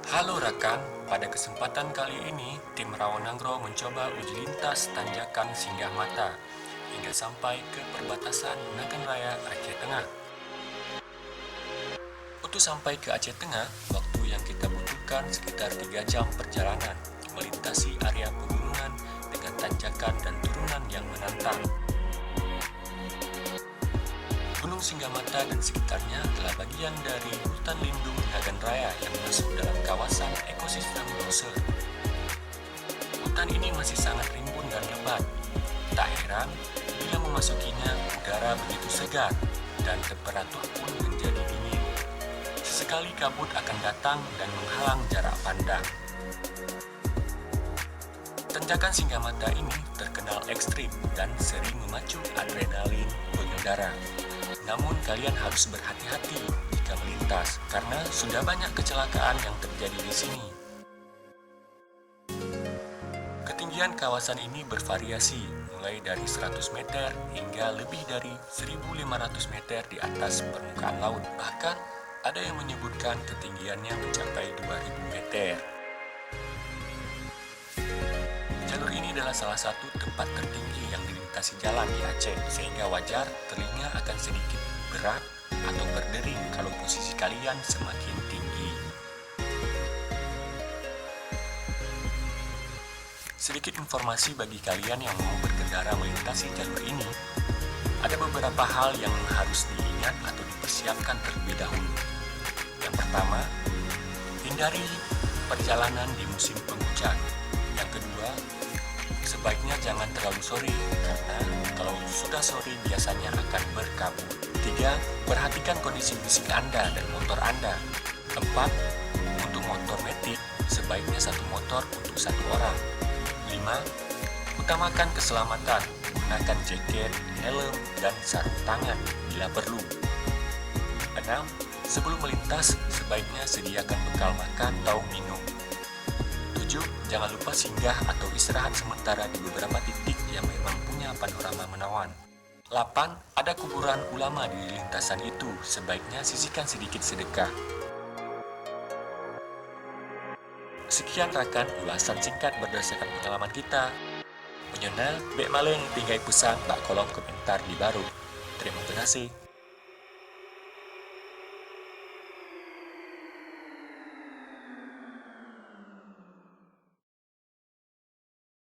Halo rekan, pada kesempatan kali ini tim Rawanangro mencoba uji lintas tanjakan Singgah Mata hingga sampai ke perbatasan Nagan Raya Aceh Tengah. Untuk sampai ke Aceh Tengah, waktu yang kita butuhkan sekitar 3 jam perjalanan melintasi area pegunungan dengan tanjakan dan turunan yang menantang. Gunung Singgamata dan sekitarnya adalah bagian dari hutan lindung Nagan Raya yang masuk dalam kawasan ekosistem Loser. Hutan ini masih sangat rimbun dan lebat. Tak heran bila memasukinya udara begitu segar dan temperatur pun menjadi dingin. Sesekali kabut akan datang dan menghalang jarak pandang. Tanjakan Singgamata ini terkenal ekstrim dan sering memacu adrenalin pengendara. Namun kalian harus berhati-hati jika melintas karena sudah banyak kecelakaan yang terjadi di sini. Ketinggian kawasan ini bervariasi mulai dari 100 meter hingga lebih dari 1.500 meter di atas permukaan laut. Bahkan ada yang menyebutkan ketinggiannya mencapai 2.000 meter. Jalur ini adalah salah satu tempat tertinggi yang dilintasi jalan di Aceh, sehingga wajar telinga akan sedikit berat atau berdering kalau posisi kalian semakin tinggi. Sedikit informasi bagi kalian yang mau berkendara melintasi jalur ini, ada beberapa hal yang harus diingat atau dipersiapkan terlebih dahulu. Yang pertama, hindari perjalanan di musim penghujan. Yang kedua, sebaiknya jangan terlalu sore, karena kalau sudah sore biasanya akan berkabut. 3. Perhatikan kondisi fisik Anda dan motor Anda. 4. Untuk motor metik, sebaiknya satu motor untuk satu orang. 5. Utamakan keselamatan, gunakan jaket, helm, dan sarung tangan bila perlu. 6. Sebelum melintas, sebaiknya sediakan bekal makan atau minum. 7. Jangan lupa singgah atau istirahat sementara di beberapa titik yang memang punya panorama menawan. 8. Ada kuburan ulama di lintasan itu, sebaiknya sisihkan sedikit sedekah. Sekian rakan ulasan singkat berdasarkan pengalaman kita. Menyona, bek maleng tinggai pusang bak kolom komentar di baru. Terima kasih.